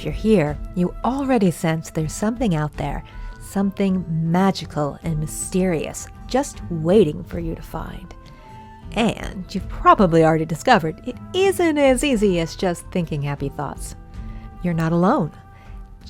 If you're here, you already sense there's something out there, something magical and mysterious, just waiting for you to find. And you've probably already discovered it isn't as easy as just thinking happy thoughts. You're not alone.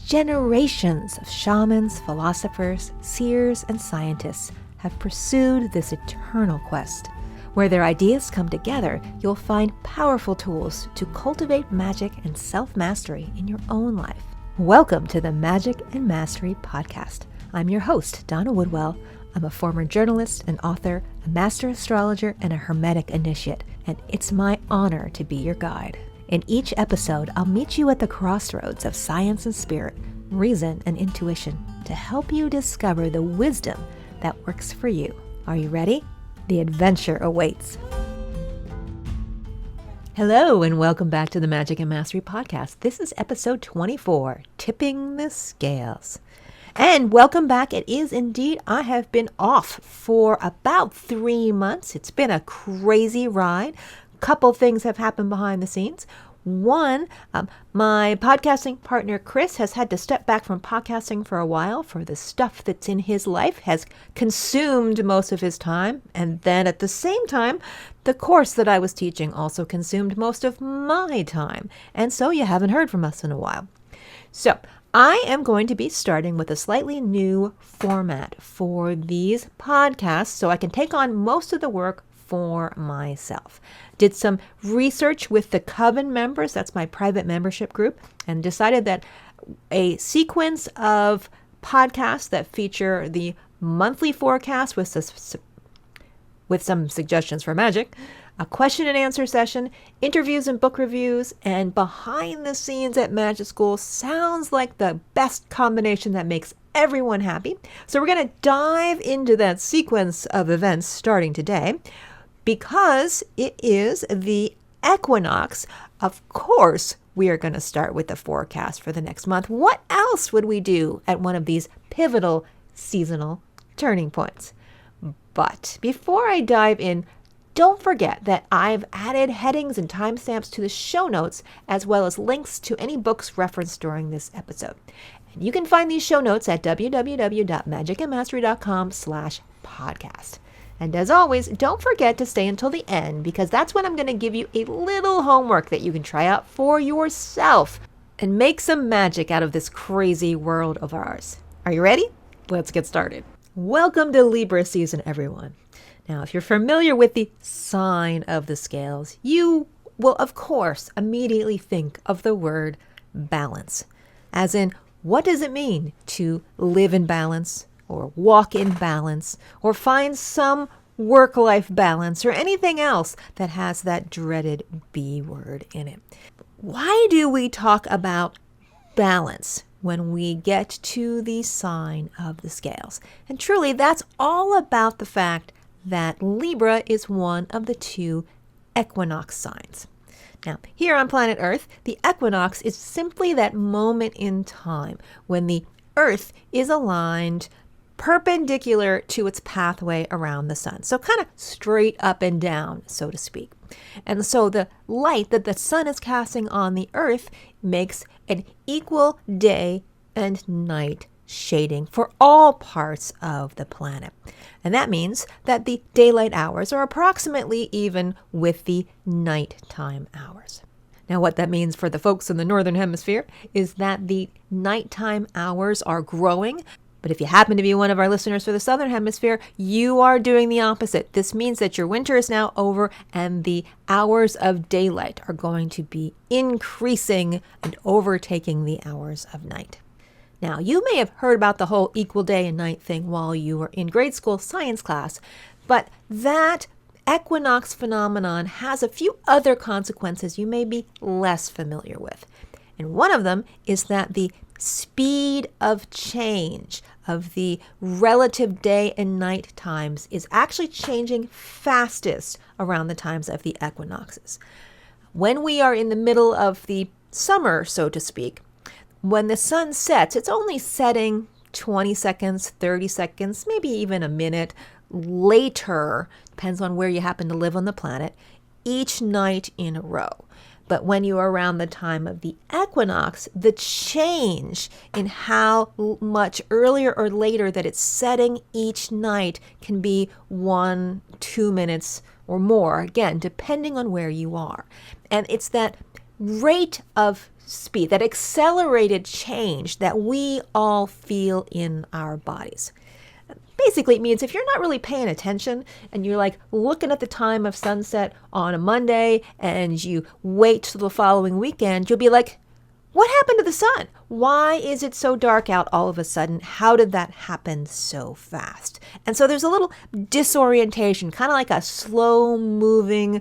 Generations of shamans, philosophers, seers, and scientists have pursued this eternal quest. Where their ideas come together, you'll find powerful tools to cultivate magic and self-mastery in your own life. Welcome to the Magic and Mastery Podcast. I'm your host, Donna Woodwell. I'm a former journalist and author, a master astrologer, and a hermetic initiate, and it's my honor to be your guide. In each episode, I'll meet you at the crossroads of science and spirit, reason and intuition, to help you discover the wisdom that works for you. Are you ready? The adventure awaits. Hello, and welcome back to the Magic and Mastery Podcast. This is episode 24, Tipping the Scales. And welcome back. It is indeed. I have been off for about 3 months. It's been a crazy ride. Couple things have happened behind the scenes. One, my podcasting partner, Chris, has had to step back from podcasting for a while for the stuff that's in his life has consumed most of his time. And then at the same time, the course that I was teaching also consumed most of my time. And so you haven't heard from us in a while. So I am going to be starting with a slightly new format for these podcasts so I can take on most of the work for myself. Did some research with the Coven members, that's my private membership group, and decided that a sequence of podcasts that feature the monthly forecast with some suggestions for magic, a question and answer session, interviews and book reviews, and behind the scenes at Magic School sounds like the best combination that makes everyone happy. So we're going to dive into that sequence of events starting today. Because it is the equinox, of course, we are going to start with the forecast for the next month. What else would we do at one of these pivotal seasonal turning points? But before I dive in, don't forget that I've added headings and timestamps to the show notes, as well as links to any books referenced during this episode. And you can find these show notes at www.magicandmastery.com/podcast. And as always, don't forget to stay until the end because that's when I'm going to give you a little homework that you can try out for yourself and make some magic out of this crazy world of ours. Are you ready? Let's get started. Welcome to Libra season, everyone. Now, if you're familiar with the sign of the scales, you will, of course, immediately think of the word balance. As in, what does it mean to live in balance? Or walk in balance, or find some work-life balance, or anything else that has that dreaded B word in it. Why do we talk about balance when we get to the sign of the scales? And truly, that's all about the fact that Libra is one of the 2 equinox signs. Now, here on planet Earth, the equinox is simply that moment in time when the Earth is aligned perpendicular to its pathway around the sun. So kind of straight up and down, so to speak. And so the light that the sun is casting on the earth makes an equal day and night shading for all parts of the planet. And that means that the daylight hours are approximately even with the nighttime hours. Now, what that means for the folks in the Northern Hemisphere is that the nighttime hours are growing. But if you happen to be one of our listeners for the Southern Hemisphere, you are doing the opposite. This means that your winter is now over and the hours of daylight are going to be increasing and overtaking the hours of night. Now, you may have heard about the whole equal day and night thing while you were in grade school science class, but that equinox phenomenon has a few other consequences you may be less familiar with. And one of them is that the speed of change of the relative day and night times is actually changing fastest around the times of the equinoxes. When we are in the middle of the summer, so to speak, when the sun sets, it's only setting 20 seconds, 30 seconds, maybe even a minute later, depends on where you happen to live on the planet, each night in a row. But when you are around the time of the equinox, the change in how much earlier or later that it's setting each night can be 1-2 minutes or more, again, depending on where you are. And it's that rate of speed, that accelerated change that we all feel in our bodies. Basically, it means if you're not really paying attention and you're like looking at the time of sunset on a Monday and you wait till the following weekend, you'll be like, what happened to the sun? Why is it so dark out all of a sudden? How did that happen so fast? And so there's a little disorientation, kind of like a slow moving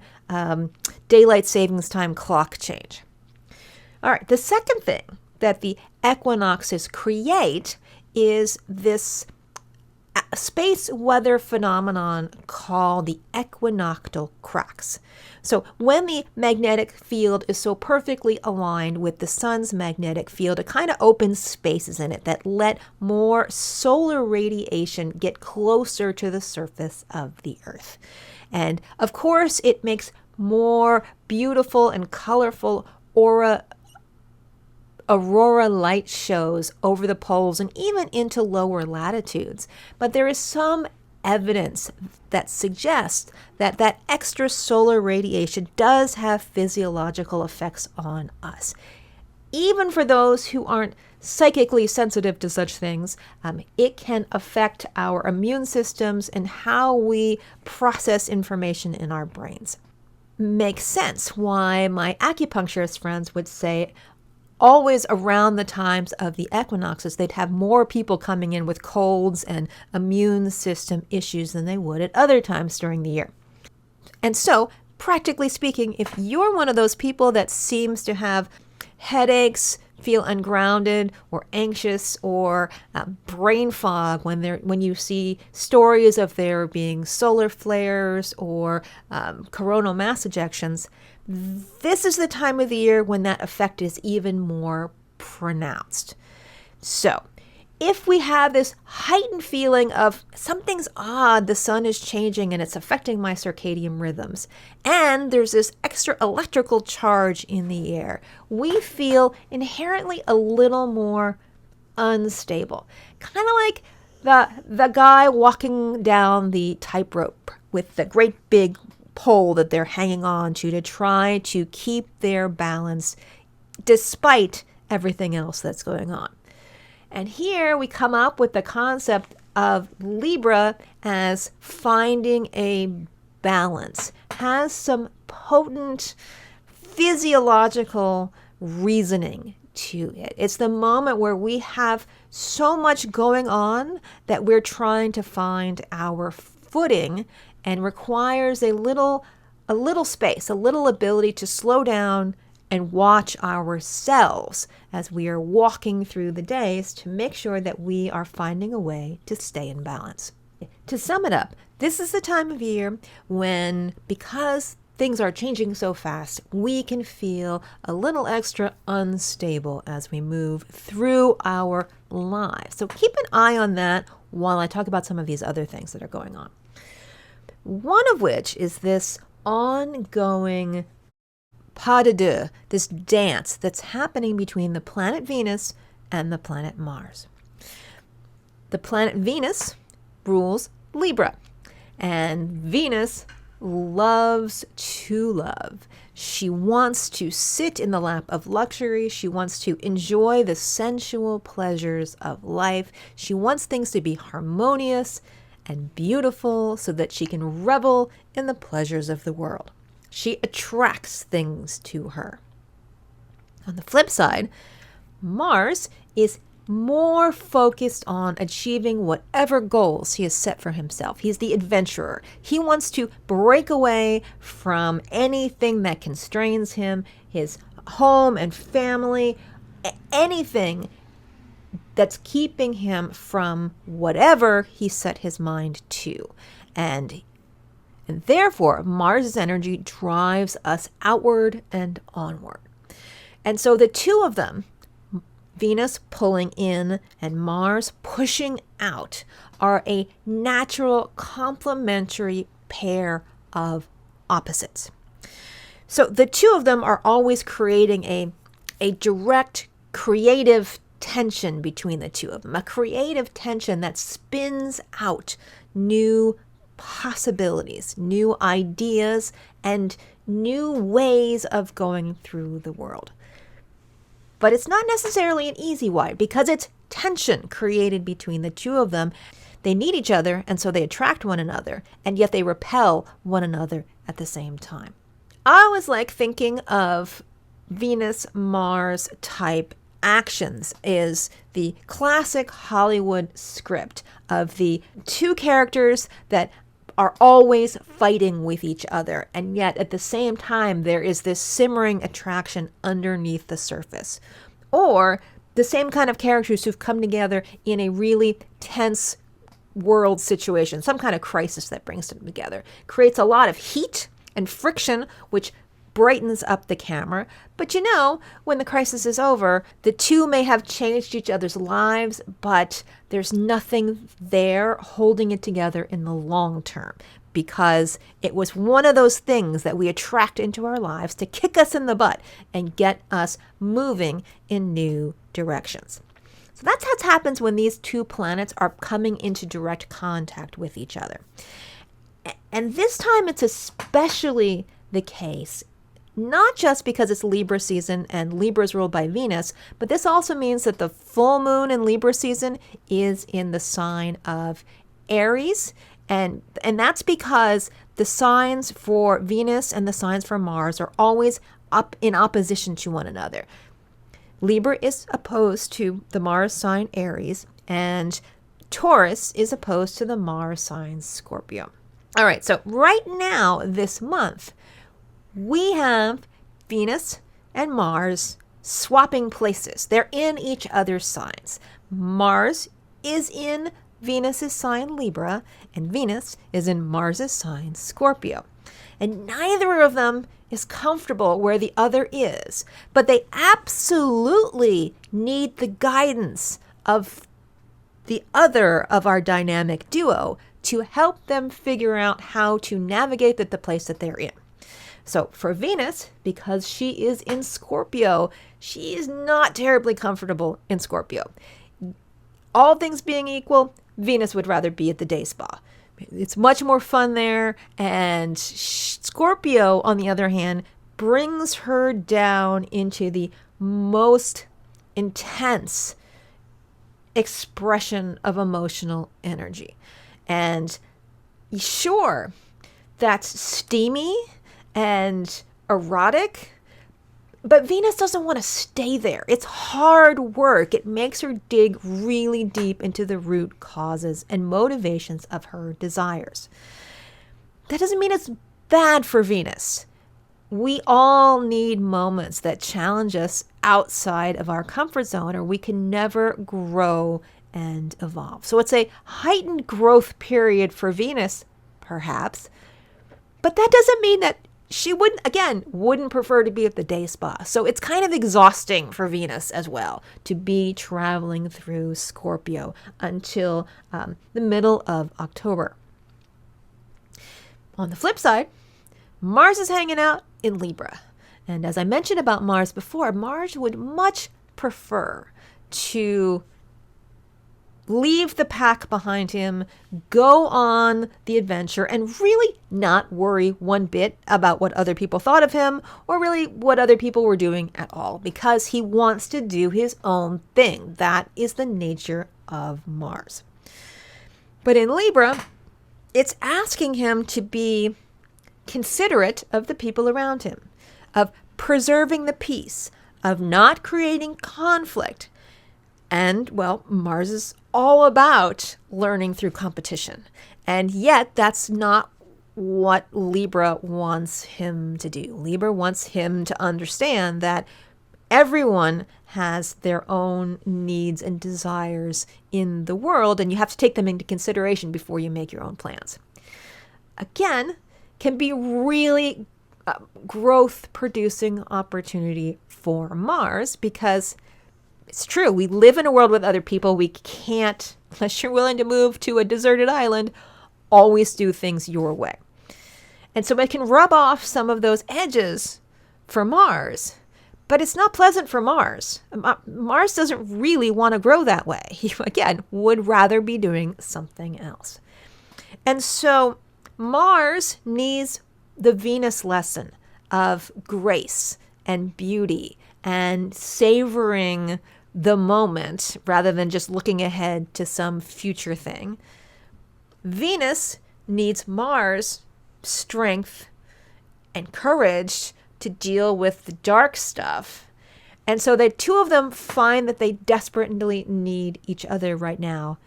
daylight savings time clock change. All right, the second thing that the equinoxes create is this space weather phenomenon called the equinoctial cracks. So when the magnetic field is so perfectly aligned with the sun's magnetic field, it kind of opens spaces in it that let more solar radiation get closer to the surface of the earth. And of course, it makes more beautiful and colorful aurora light shows over the poles and even into lower latitudes. But there is some evidence that suggests that that extra solar radiation does have physiological effects on us. Even for those who aren't psychically sensitive to such things, it can affect our immune systems and how we process information in our brains. Makes sense why my acupuncturist friends would say always around the times of the equinoxes, they'd have more people coming in with colds and immune system issues than they would at other times during the year. And so, practically speaking, if you're one of those people that seems to have headaches, feel ungrounded or anxious or brain fog when you see stories of there being solar flares or coronal mass ejections, this is the time of the year when that effect is even more pronounced. So, if we have this heightened feeling of something's odd, the sun is changing and it's affecting my circadian rhythms, and there's this extra electrical charge in the air, we feel inherently a little more unstable. Kind of like the guy walking down the tightrope with the great big pole that they're hanging on to try to keep their balance despite everything else that's going on. And here we come up with the concept of Libra as finding a balance, has some potent physiological reasoning to it. It's the moment where we have so much going on that we're trying to find our footing and requires a little space, a little ability to slow down and watch ourselves as we are walking through the days to make sure that we are finding a way to stay in balance. To sum it up, this is the time of year when, because things are changing so fast, we can feel a little extra unstable as we move through our lives. So keep an eye on that while I talk about some of these other things that are going on. One of which is this ongoing pas de deux, this dance that's happening between the planet Venus and the planet Mars. The planet Venus rules Libra, and Venus loves to love. She wants to sit in the lap of luxury. She wants to enjoy the sensual pleasures of life. She wants things to be harmonious and beautiful so that she can revel in the pleasures of the world. She attracts things to her. On the flip side, Mars is more focused on achieving whatever goals he has set for himself. He's the adventurer. He wants to break away from anything that constrains him, his home and family, anything that's keeping him from whatever he set his mind to. And therefore, Mars' energy drives us outward and onward. And so the two of them, Venus pulling in and Mars pushing out, are a natural complementary pair of opposites. So the two of them are always creating a direct creative tension between the two of them, a creative tension that spins out new possibilities, new ideas, and new ways of going through the world. But it's not necessarily an easy one because it's tension created between the two of them. They need each other, and so they attract one another, and yet they repel one another at the same time. I always like thinking of Venus-Mars type actions is the classic Hollywood script of the two characters that are always fighting with each other, and yet at the same time there is this simmering attraction underneath the surface. Or the same kind of characters who've come together in a really tense world situation, some kind of crisis that brings them together, creates a lot of heat and friction, which brightens up the camera. But you know, when the crisis is over, the two may have changed each other's lives, but there's nothing there holding it together in the long term, because it was one of those things that we attract into our lives to kick us in the butt and get us moving in new directions. So that's how it happens when these two planets are coming into direct contact with each other. And this time it's especially the case, not just because it's Libra season and Libra is ruled by Venus, but this also means that the full moon in Libra season is in the sign of Aries. And that's because the signs for Venus and the signs for Mars are always up in opposition to one another. Libra is opposed to the Mars sign Aries, and Taurus is opposed to the Mars sign Scorpio. All right, so right now, this month, we have Venus and Mars swapping places. They're in each other's signs. Mars is in Venus's sign Libra, and Venus is in Mars's sign Scorpio. And neither of them is comfortable where the other is, but they absolutely need the guidance of the other of our dynamic duo to help them figure out how to navigate the place that they're in. So for Venus, because she is in Scorpio, she is not terribly comfortable in Scorpio. All things being equal, Venus would rather be at the day spa. It's much more fun there, and Scorpio, on the other hand, brings her down into the most intense expression of emotional energy. And sure, that's steamy and erotic, but Venus doesn't want to stay there. It's hard work. It makes her dig really deep into the root causes and motivations of her desires. That doesn't mean it's bad for Venus. We all need moments that challenge us outside of our comfort zone, or we can never grow and evolve. So it's a heightened growth period for Venus, perhaps, but that doesn't mean that she wouldn't prefer to be at the day spa. So it's kind of exhausting for Venus as well to be traveling through Scorpio until the middle of October. On the flip side, Mars is hanging out in Libra. And as I mentioned about Mars before, Mars would much prefer to leave the pack behind him, go on the adventure, and really not worry one bit about what other people thought of him or really what other people were doing at all, because he wants to do his own thing. That is the nature of Mars. But in Libra, it's asking him to be considerate of the people around him, of preserving the peace, of not creating conflict. And, well, Mars is all about learning through competition. And yet, that's not what Libra wants him to do. Libra wants him to understand that everyone has their own needs and desires in the world, and you have to take them into consideration before you make your own plans. Again, can be really growth-producing opportunity for Mars, because it's true, we live in a world with other people. We can't, unless you're willing to move to a deserted island, always do things your way. And so it can rub off some of those edges for Mars. But it's not pleasant for Mars. Mars doesn't really want to grow that way. He, again, would rather be doing something else. And so Mars needs the Venus lesson of grace and beauty and savoring the moment rather than just looking ahead to some future thing. Venus needs Mars' strength and courage to deal with the dark stuff. And so the two of them find that they desperately need each other right now,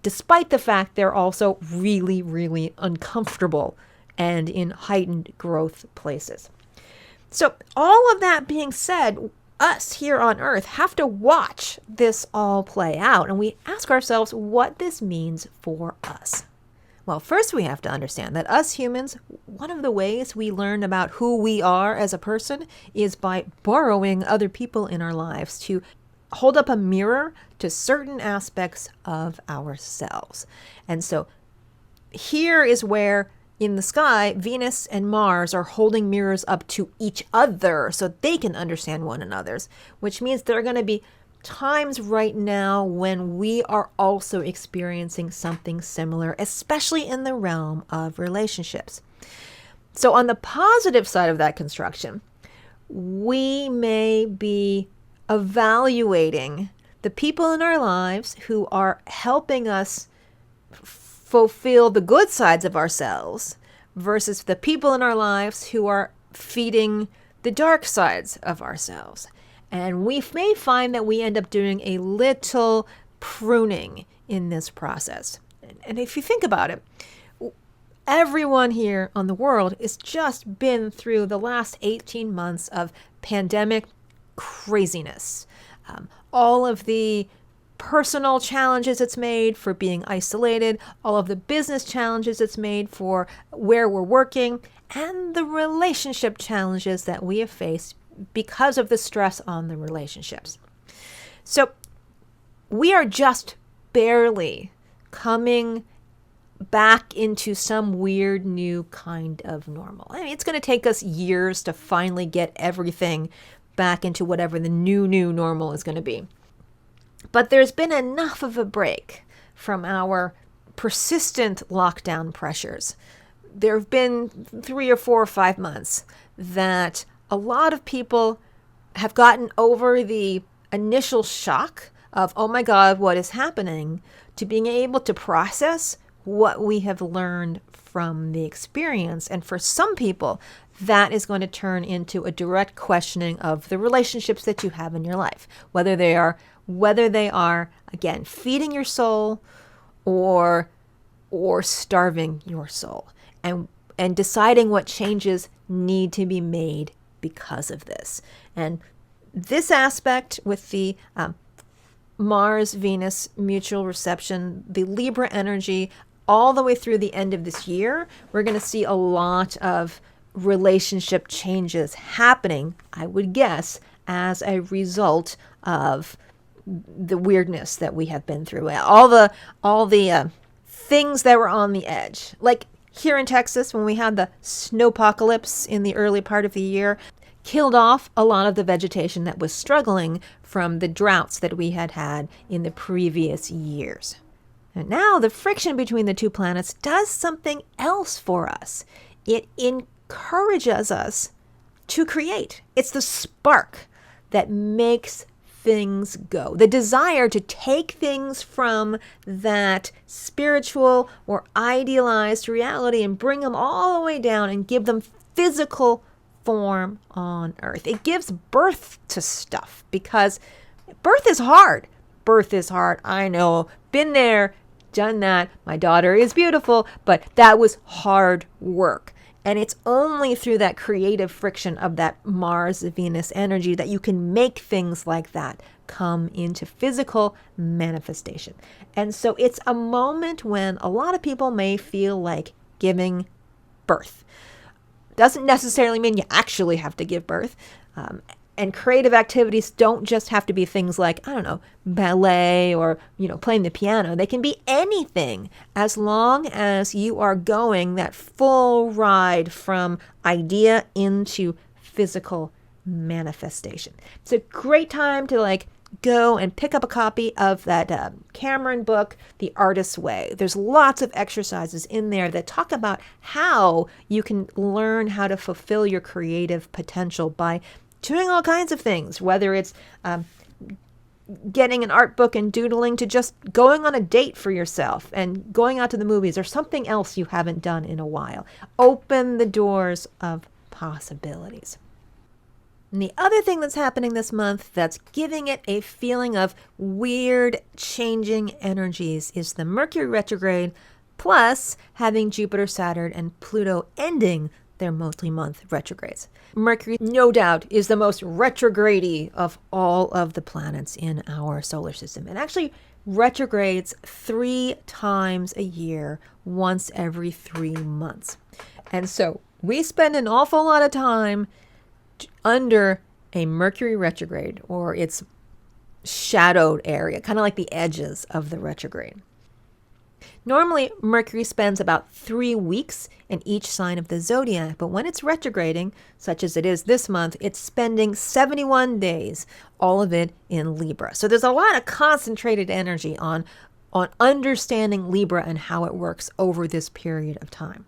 despite the fact they're also really, really uncomfortable and in heightened growth places. So all of that being said, us here on Earth have to watch this all play out, and we ask ourselves what this means for us. Well, first we have to understand that us humans, one of the ways we learn about who we are as a person is by borrowing other people in our lives to hold up a mirror to certain aspects of ourselves. And so here is where in the sky, Venus and Mars are holding mirrors up to each other so they can understand one another's, which means there are going to be times right now when we are also experiencing something similar, especially in the realm of relationships. So on the positive side of that construction, we may be evaluating the people in our lives who are helping us fulfill the good sides of ourselves versus the people in our lives who are feeding the dark sides of ourselves. And we may find that we end up doing a little pruning in this process. And if you think about it, everyone here on the world has just been through the last 18 months of pandemic craziness. All of the personal challenges it's made for being isolated, all of the business challenges it's made for where we're working, and the relationship challenges that we have faced because of the stress on the relationships. So we are just barely coming back into some weird new kind of normal. I mean, it's going to take us years to finally get everything back into whatever the new normal is going to be. But there's been enough of a break from our persistent lockdown pressures. There have been 3 or 4 or 5 months that a lot of people have gotten over the initial shock of, oh my God, what is happening, to being able to process what we have learned from the experience. And for some people, that is going to turn into a direct questioning of the relationships that you have in your life, whether they are, again, feeding your soul or starving your soul, and deciding what changes need to be made because of this. And this aspect with the Mars-Venus mutual reception, the Libra energy, all the way through the end of this year, we're going to see a lot of relationship changes happening, I would guess, as a result of the weirdness that we have been through. All the things that were on the edge. Like here in Texas, when we had the snowpocalypse in the early part of the year, killed off a lot of the vegetation that was struggling from the droughts that we had had in the previous years. And now the friction between the two planets does something else for us. It encourages us to create. It's the spark that makes things go. The desire to take things from that spiritual or idealized reality and bring them all the way down and give them physical form on Earth. It gives birth to stuff because birth is hard. Birth is hard. I know. Been there, done that. My daughter is beautiful, but that was hard work. And it's only through that creative friction of that Mars-Venus energy that you can make things like that come into physical manifestation. And so it's a moment when a lot of people may feel like giving birth. Doesn't necessarily mean you actually have to give birth. And creative activities don't just have to be things like, I don't know, ballet or, playing the piano. They can be anything as long as you are going that full ride from idea into physical manifestation. It's a great time to go and pick up a copy of that Cameron book, The Artist's Way. There's lots of exercises in there that talk about how you can learn how to fulfill your creative potential by doing all kinds of things, whether it's getting an art book and doodling to just going on a date for yourself and going out to the movies or something else you haven't done in a while. Open the doors of possibilities. And the other thing that's happening this month that's giving it a feeling of weird changing energies is the Mercury retrograde, plus having Jupiter, Saturn, and Pluto ending their multi-month retrogrades. Mercury, no doubt, is the most retrograde of all of the planets in our solar system. And actually retrogrades 3 times a year, once every 3 months. And so we spend an awful lot of time under a Mercury retrograde, or its shadowed area, kind of like the edges of the retrograde. Normally, Mercury spends about 3 weeks in each sign of the zodiac, but when it's retrograding, such as it is this month, it's spending 71 days, all of it in Libra. So there's a lot of concentrated energy on understanding Libra and how it works over this period of time.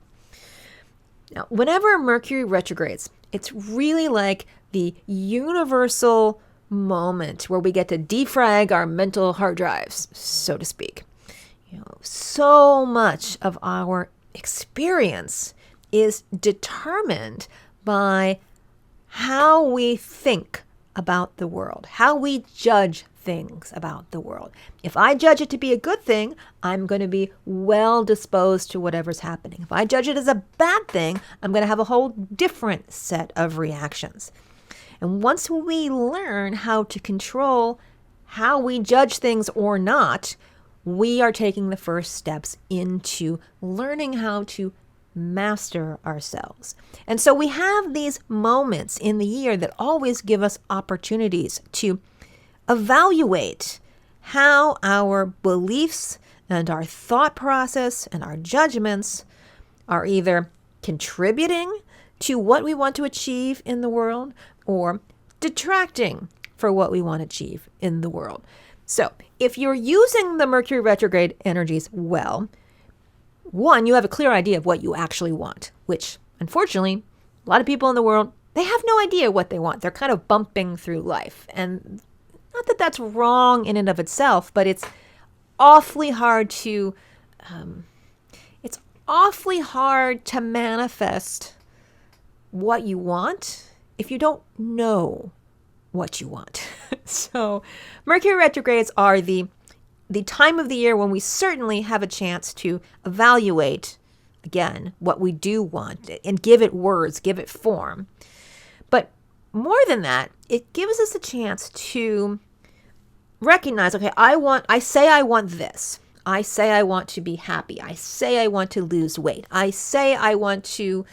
Now, whenever Mercury retrogrades, it's really like the universal moment where we get to defrag our mental hard drives, so to speak. So much of our experience is determined by how we think about the world, how we judge things about the world. If I judge it to be a good thing, I'm going to be well disposed to whatever's happening. If I judge it as a bad thing, I'm going to have a whole different set of reactions. And once we learn how to control how we judge things or not, we are taking the first steps into learning how to master ourselves. And so we have these moments in the year that always give us opportunities to evaluate how our beliefs and our thought process and our judgments are either contributing to what we want to achieve in the world or detracting for what we want to achieve in the world. So if you're using the Mercury retrograde energies well, one, you have a clear idea of what you actually want, which unfortunately, a lot of people in the world, they have no idea what they want. They're kind of bumping through life. And not that that's wrong in and of itself, but it's awfully hard to manifest what you want if you don't know what you want. So Mercury retrogrades are the time of the year when we certainly have a chance to evaluate, again, what we do want and give it words, give it form. But more than that, it gives us a chance to recognize, okay, I say I want this. I say I want to be happy. I say I want to lose weight. I say I want to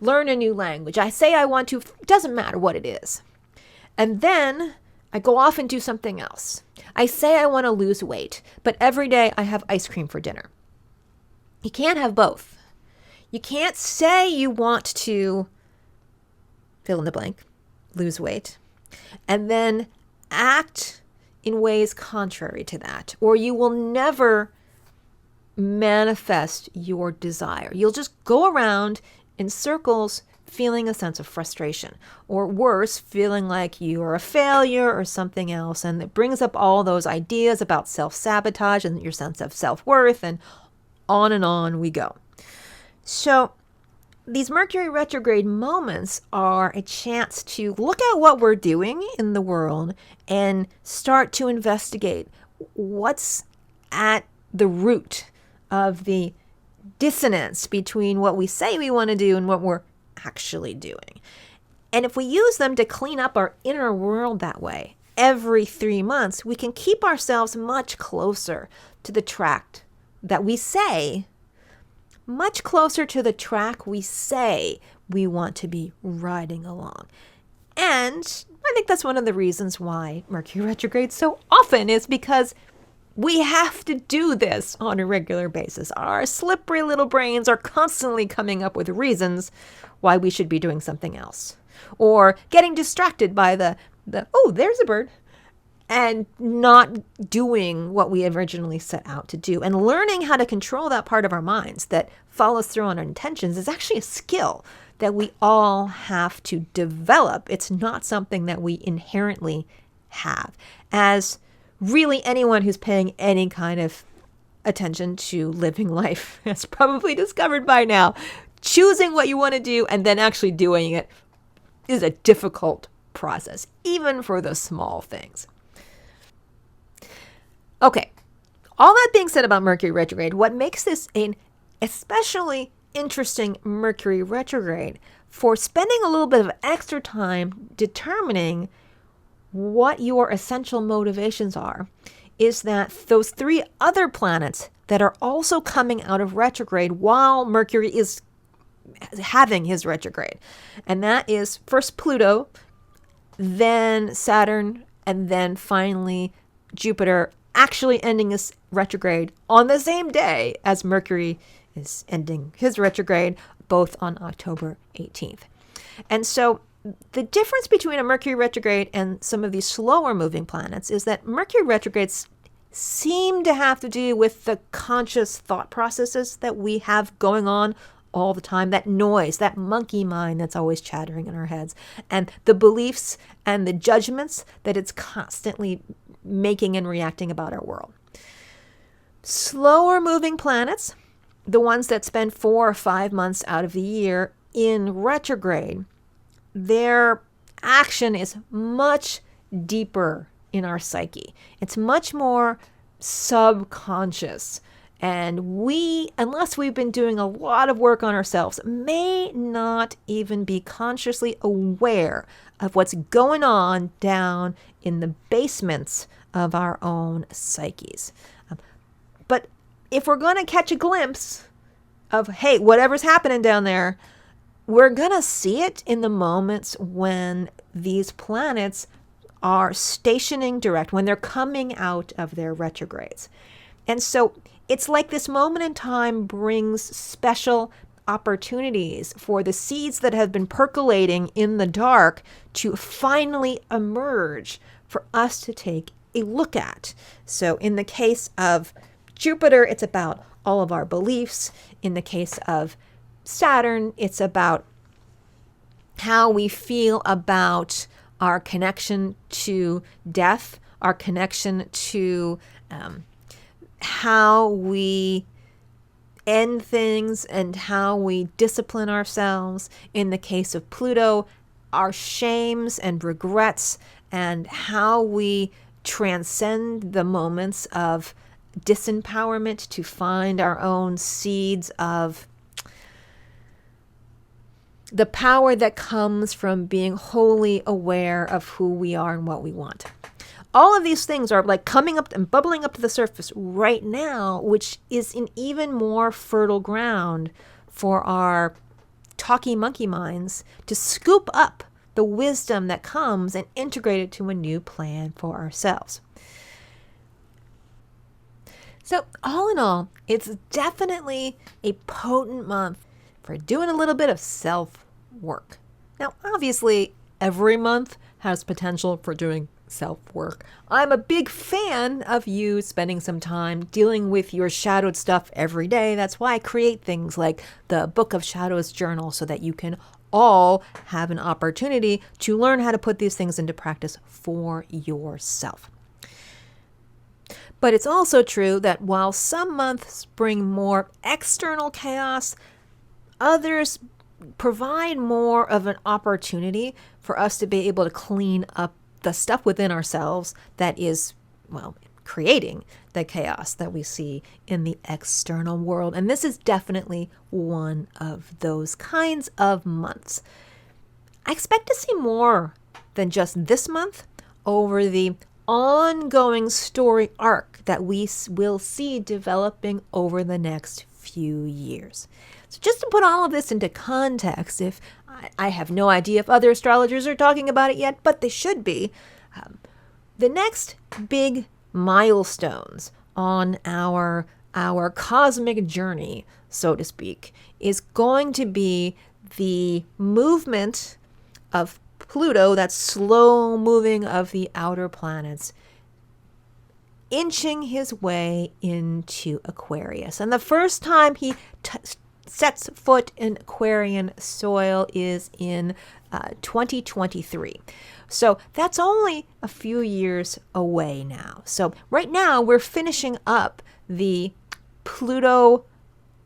learn a new language. I say I want to, it doesn't matter what it is. And then I go off and do something else. I say I want to lose weight, but every day I have ice cream for dinner. You can't have both. You can't say you want to fill in the blank, lose weight, and then act in ways contrary to that, or you will never manifest your desire. You'll just go around in circles feeling a sense of frustration, or worse, feeling like you are a failure or something else. And it brings up all those ideas about self-sabotage and your sense of self-worth, and on we go. So these Mercury retrograde moments are a chance to look at what we're doing in the world and start to investigate what's at the root of the dissonance between what we say we want to do and what we're actually doing. And if we use them to clean up our inner world that way, every 3 months, we can keep ourselves much closer to the track that we say, much closer to the track we say we want to be riding along. And I think that's one of the reasons why Mercury retrogrades so often is because we have to do this on a regular basis. Our slippery little brains are constantly coming up with reasons why we should be doing something else. Or getting distracted by oh, there's a bird, and not doing what we originally set out to do. And learning how to control that part of our minds that follows through on our intentions is actually a skill that we all have to develop. It's not something that we inherently have. As really anyone who's paying any kind of attention to living life has probably discovered by now, choosing what you want to do and then actually doing it is a difficult process, even for the small things. Okay, all that being said about Mercury retrograde, what makes this an especially interesting Mercury retrograde for spending a little bit of extra time determining what your essential motivations are is that those three other planets that are also coming out of retrograde while Mercury is having his retrograde. And that is first Pluto, then Saturn, and then finally Jupiter actually ending his retrograde on the same day as Mercury is ending his retrograde, both on October 18th. And so the difference between a Mercury retrograde and some of these slower moving planets is that Mercury retrogrades seem to have to do with the conscious thought processes that we have going on all the time, that noise, that monkey mind that's always chattering in our heads, and the beliefs and the judgments that it's constantly making and reacting about our world. Slower moving planets, the ones that spend 4 or 5 months out of the year in retrograde, their action is much deeper in our psyche. It's much more subconscious. And we, unless we've been doing a lot of work on ourselves, may not even be consciously aware of what's going on down in the basements of our own psyches. But if we're going to catch a glimpse of, hey, whatever's happening down there, we're going to see it in the moments when these planets are stationing direct, when they're coming out of their retrogrades. And so it's like this moment in time brings special opportunities for the seeds that have been percolating in the dark to finally emerge for us to take a look at. So in the case of Jupiter, it's about all of our beliefs. In the case of Saturn, it's about how we feel about our connection to death, our connection to how we end things and how we discipline ourselves. In the case of Pluto, our shames and regrets and how we transcend the moments of disempowerment to find our own seeds of the power that comes from being wholly aware of who we are and what we want. All of these things are like coming up and bubbling up to the surface right now, which is an even more fertile ground for our talky monkey minds to scoop up the wisdom that comes and integrate it to a new plan for ourselves. So all in all, it's definitely a potent month for doing a little bit of self-work. Now, obviously, every month has potential for doing self-work. I'm a big fan of you spending some time dealing with your shadowed stuff every day. That's why I create things like the Book of Shadows journal so that you can all have an opportunity to learn how to put these things into practice for yourself. But it's also true that while some months bring more external chaos, others provide more of an opportunity for us to be able to clean up the stuff within ourselves that is, well, creating the chaos that we see in the external world. And this is definitely one of those kinds of months. I expect to see more than just this month over the ongoing story arc that we will see developing over the next few years. So just to put all of this into context, if I have no idea if other astrologers are talking about it yet, but they should be, the next big milestones on our cosmic journey, so to speak, is going to be the movement of Pluto, that slow moving of the outer planets, inching his way into Aquarius. And the first time he sets foot in Aquarian soil is in 2023. So that's only a few years away now. So right now we're finishing up the Pluto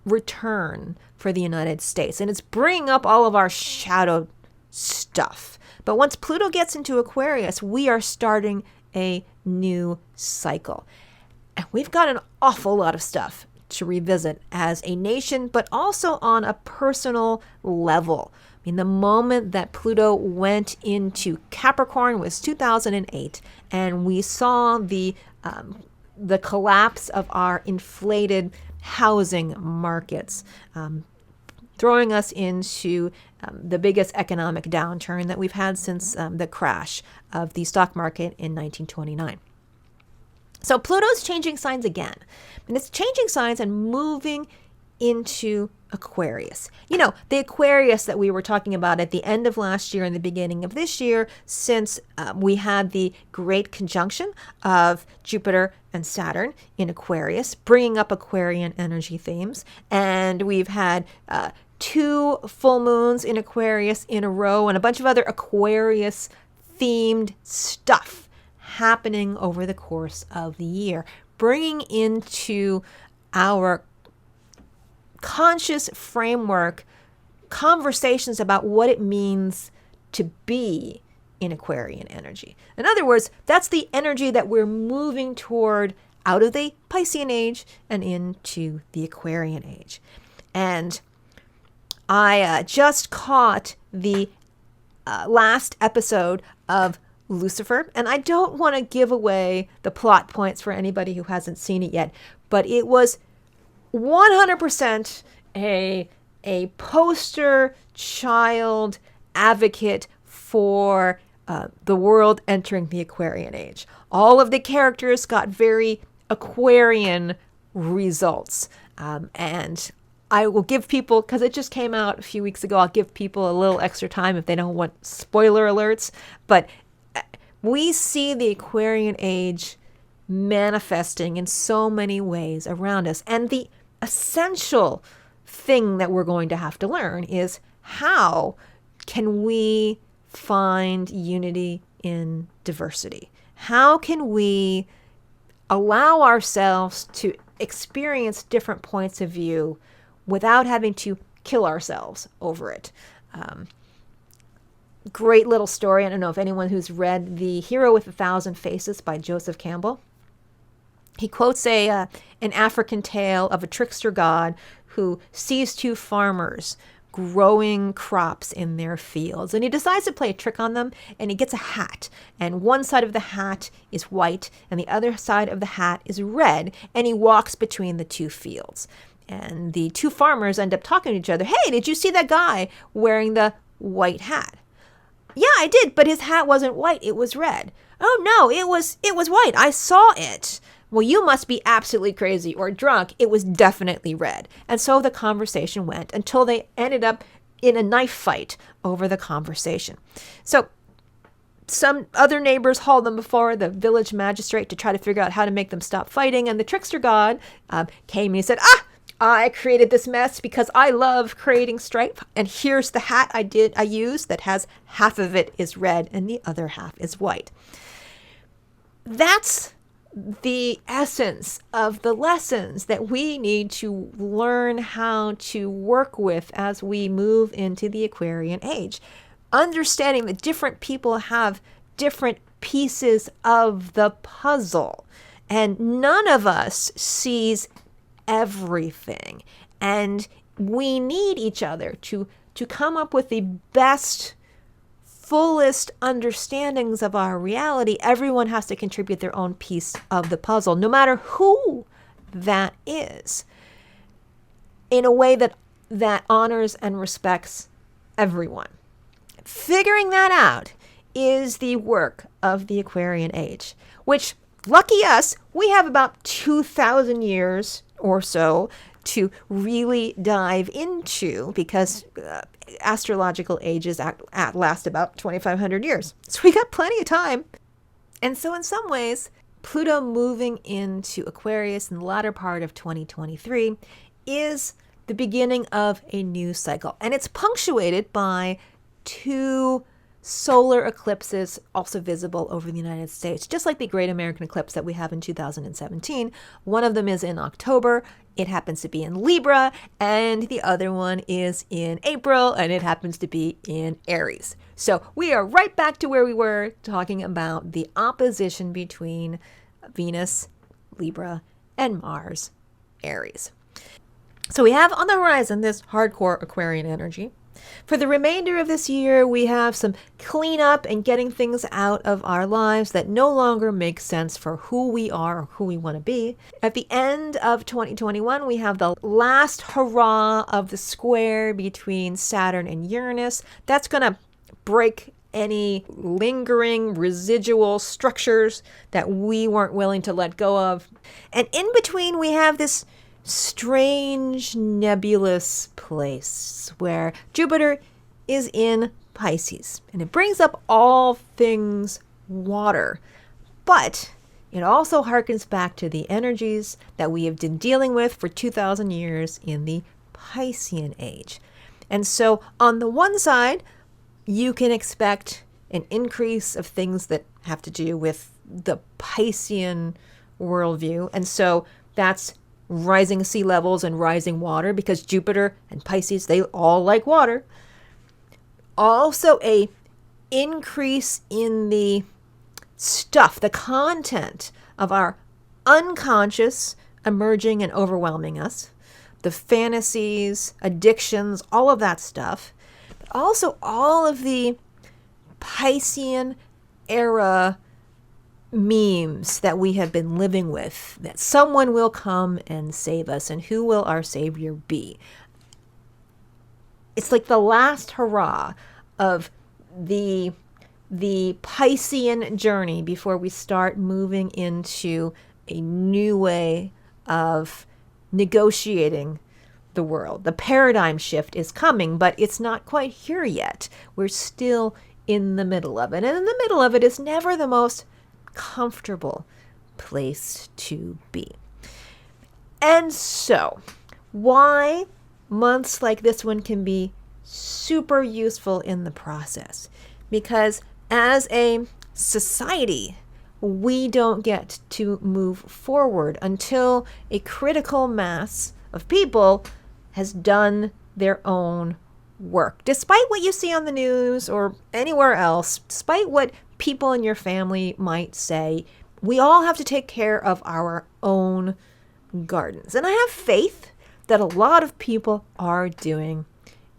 return for the United States, and it's bringing up all of our shadow stuff. But once Pluto gets into Aquarius, we are starting a new cycle. And we've got an awful lot of stuff to revisit as a nation, but also on a personal level. I mean, the moment that Pluto went into Capricorn was 2008, and we saw the collapse of our inflated housing markets, throwing us into the biggest economic downturn that we've had since the crash of the stock market in 1929. So Pluto's changing signs again. And it's changing signs and moving into Aquarius. You know, the Aquarius that we were talking about at the end of last year and the beginning of this year, since we had the great conjunction of Jupiter and Saturn in Aquarius, bringing up Aquarian energy themes. And we've had 2 full moons in Aquarius in a row and a bunch of other Aquarius themed stuff happening over the course of the year, bringing into our conscious framework conversations about what it means to be in Aquarian energy. In other words, that's the energy that we're moving toward out of the Piscean age and into the Aquarian age. And I just caught the last episode of Lucifer, and I don't want to give away the plot points for anybody who hasn't seen it yet, but it was 100% a poster child advocate for the world entering the Aquarian age. All of the characters got very Aquarian results, and I will give people, because it just came out a few weeks ago, I'll give people a little extra time if they don't want spoiler alerts. But we see the Aquarian age manifesting in so many ways around us. And the essential thing that we're going to have to learn is, how can we find unity in diversity? How can we allow ourselves to experience different points of view without having to kill ourselves over it? Great little story. I don't know if anyone who's read The Hero with 1,000 Faces by Joseph Campbell. He quotes an African tale of a trickster god who sees 2 farmers growing crops in their fields. And he decides to play a trick on them, and he gets a hat. And one side of the hat is white, and the other side of the hat is red, and he walks between the 2 fields. And the 2 farmers end up talking to each other. Hey, did you see that guy wearing the white hat? Yeah, I did, but his hat wasn't white, it was red. Oh no, it was white. I saw it. Well, you must be absolutely crazy or drunk. It was definitely red. And so the conversation went until they ended up in a knife fight over the conversation. So some other neighbors hauled them before the village magistrate to try to figure out how to make them stop fighting. And the trickster god came and he said, I created this mess because I love creating strife. And here's the hat I used that has half of it is red and the other half is white. That's the essence of the lessons that we need to learn how to work with as we move into the Aquarian age. Understanding that different people have different pieces of the puzzle, and none of us sees everything. And we need each other to come up with the best, fullest understandings of our reality. Everyone has to contribute their own piece of the puzzle, no matter who that is. in a way that honors and respects everyone. Figuring that out is the work of the Aquarian age, which, lucky us, we have about 2,000 years or so to really dive into, because astrological ages last about 2,500 years. So we got plenty of time. And so in some ways, Pluto moving into Aquarius in the latter part of 2023 is the beginning of a new cycle. And it's punctuated by 2 solar eclipses also visible over the United States, just like the Great American Eclipse that we have in 2017. One of them is in October. It happens to be in Libra, and the other one is in April, and it happens to be in Aries. So we are right back to where we were talking about the opposition between Venus, Libra, and Mars, Aries. So we have on the horizon this hardcore Aquarian energy. For the remainder of this year, we have some cleanup and getting things out of our lives that no longer make sense for who we are or who we want to be. At the end of 2021, we have the last hurrah of the square between Saturn and Uranus. That's going to break any lingering residual structures that we weren't willing to let go of. And in between, we have this strange nebulous place where Jupiter is in Pisces, and it brings up all things water, but it also harkens back to the energies that we have been dealing with for 2,000 years in the Piscean age. And so on the one side, you can expect an increase of things that have to do with the Piscean worldview, and so that's rising sea levels and rising water, because Jupiter and Pisces, they all like water. Also a increase in the stuff, the content of our unconscious emerging and overwhelming us, the fantasies, addictions, all of that stuff, but also all of the Piscean era memes that we have been living with, that someone will come and save us, and who will our savior be? It's like the last hurrah of the Piscean journey before we start moving into a new way of negotiating the world. The paradigm shift is coming, but it's not quite here yet. We're still in the middle of it. And in the middle of it is never the most comfortable place to be. And so, why months like this one can be super useful in the process? Because as a society, we don't get to move forward until a critical mass of people has done their own work. Despite what you see on the news or anywhere else, despite what people in your family might say, we all have to take care of our own gardens. And I have faith that a lot of people are doing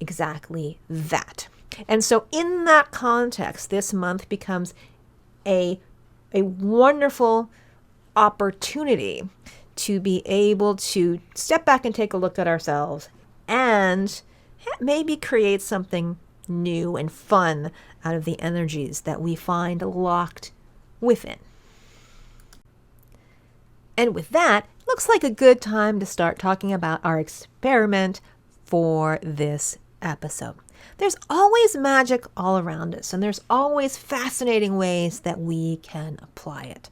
exactly that. And so in that context, this month becomes a wonderful opportunity to be able to step back and take a look at ourselves and maybe create something new and fun out of the energies that we find locked within. And with that, looks like a good time to start talking about our experiment for this episode. There's always magic all around us, and there's always fascinating ways that we can apply it.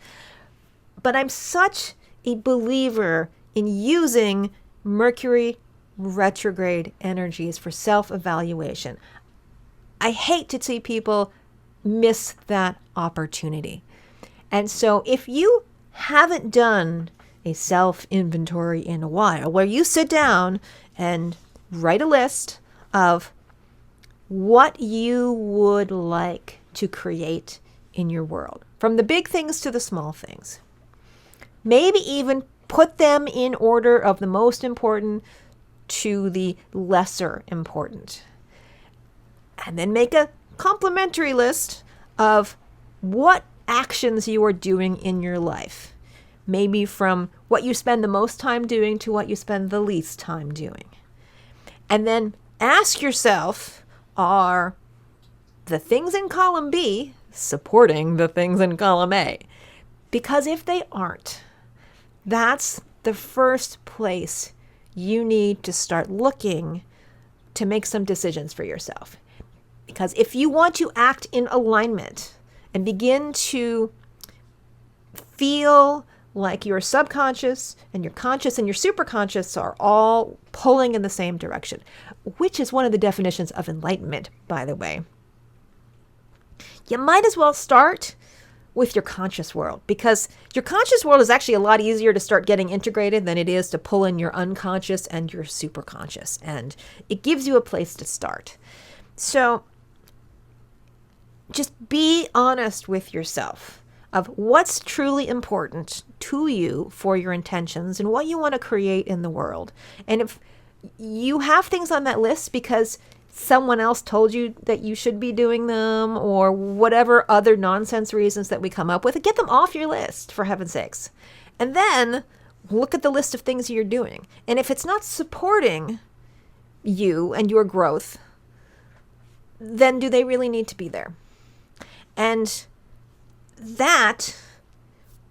But I'm such a believer in using Mercury retrograde energies for self-evaluation. I hate to see people miss that opportunity. And so if you haven't done a self-inventory in a while, where you sit down and write a list of what you would like to create in your world, from the big things to the small things, maybe even put them in order of the most important to the lesser important. And then make a complementary list of what actions you are doing in your life. Maybe from what you spend the most time doing to what you spend the least time doing. And then ask yourself, are the things in column B supporting the things in column A? Because if they aren't, that's the first place you need to start looking to make some decisions for yourself. Because if you want to act in alignment and begin to feel like your subconscious and your conscious and your superconscious are all pulling in the same direction, which is one of the definitions of enlightenment, by the way, you might as well start with your conscious world, because your conscious world is actually a lot easier to start getting integrated than it is to pull in your unconscious and your superconscious. And it gives you a place to start. So just be honest with yourself of what's truly important to you for your intentions and what you want to create in the world. And if you have things on that list because someone else told you that you should be doing them, or whatever other nonsense reasons that we come up with, get them off your list, for heaven's sakes. And then look at the list of things you're doing. And if it's not supporting you and your growth, then do they really need to be there? And that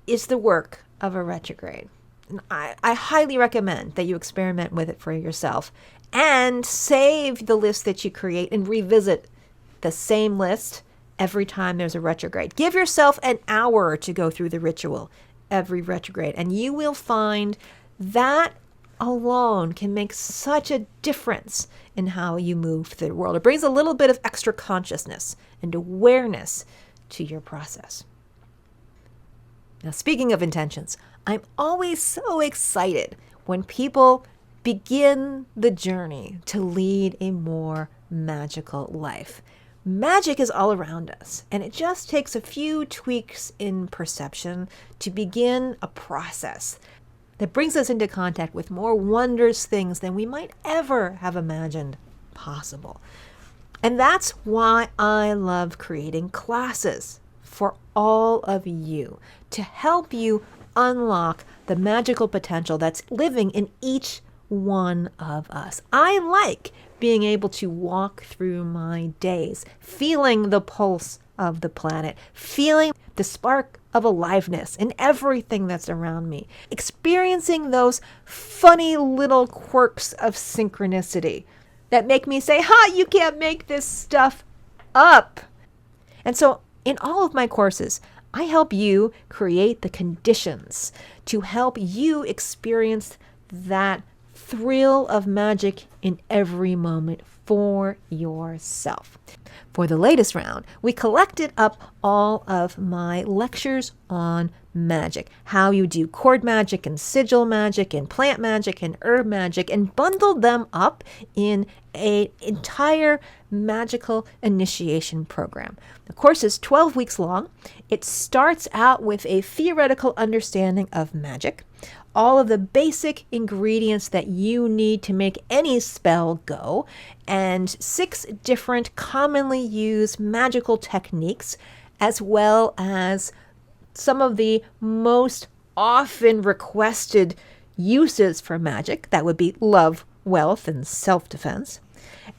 is the work of a retrograde. And I highly recommend that you experiment with it for yourself and save the list that you create and revisit the same list every time there's a retrograde. Give yourself an hour to go through the ritual every retrograde, and you will find that alone can make such a difference in how you move through the world. It brings a little bit of extra consciousness and awareness to your process. Now, speaking of intentions, I'm always so excited when people begin the journey to lead a more magical life. Magic is all around us, and it just takes a few tweaks in perception to begin a process that brings us into contact with more wondrous things than we might ever have imagined possible. And that's why I love creating classes for all of you, to help you unlock the magical potential that's living in each one of us. I like being able to walk through my days, feeling the pulse of the planet, feeling the spark of aliveness in everything that's around me, experiencing those funny little quirks of synchronicity that make me say, you can't make this stuff up. And so in all of my courses, I help you create the conditions to help you experience that thrill of magic in every moment for yourself. For the latest round, we collected up all of my lectures on magic, how you do cord magic and sigil magic and plant magic and herb magic, and bundled them up in an entire magical initiation program. The course is 12 weeks long. It starts out with a theoretical understanding of magic, all of the basic ingredients that you need to make any spell go, and 6 different commonly used magical techniques, as well as some of the most often requested uses for magic. That would be love, wealth, and self-defense.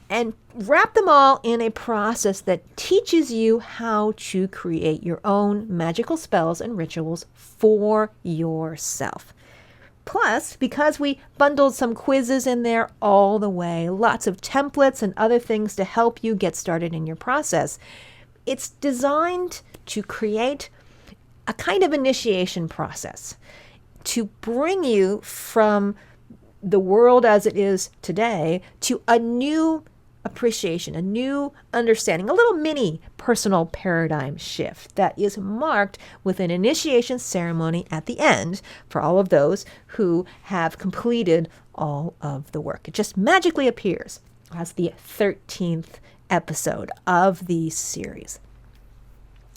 And wrap them all in a process that teaches you how to create your own magical spells and rituals for yourself. Plus, because we bundled some quizzes in there all the way, lots of templates and other things to help you get started in your process, it's designed to create a kind of initiation process to bring you from the world as it is today to a new appreciation, a new understanding, a little mini personal paradigm shift that is marked with an initiation ceremony at the end for all of those who have completed all of the work. It just magically appears as the 13th episode of the series.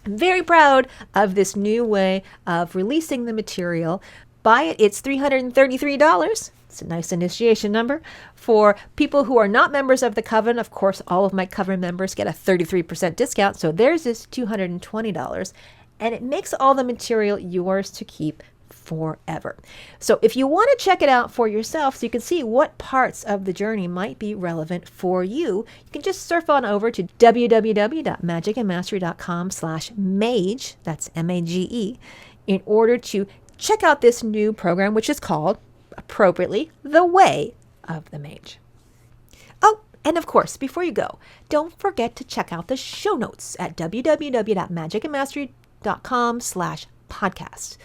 I'm very proud of this new way of releasing the material. Buy it. It's $333. It's a nice initiation number. For people who are not members of the Coven, of course, all of my Coven members get a 33% discount. So theirs is $220. And it makes all the material yours to keep forever. So if you want to check it out for yourself so you can see what parts of the journey might be relevant for you, you can just surf on over to www.magicandmastery.com/mage, that's MAGE, in order to check out this new program, which is called, appropriately, The Way of the Mage. Oh, and of course, before you go, don't forget to check out the show notes at www.magicandmastery.com/podcast.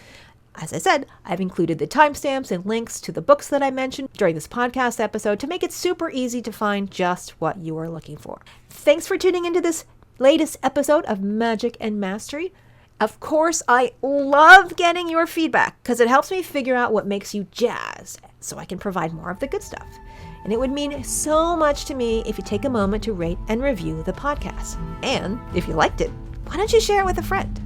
As I said, I've included the timestamps and links to the books that I mentioned during this podcast episode to make it super easy to find just what you are looking for. Thanks for tuning into this latest episode of Magic and Mastery. Of course, I love getting your feedback because it helps me figure out what makes you jazzed so I can provide more of the good stuff. And it would mean so much to me if you take a moment to rate and review the podcast. And if you liked it, why don't you share it with a friend?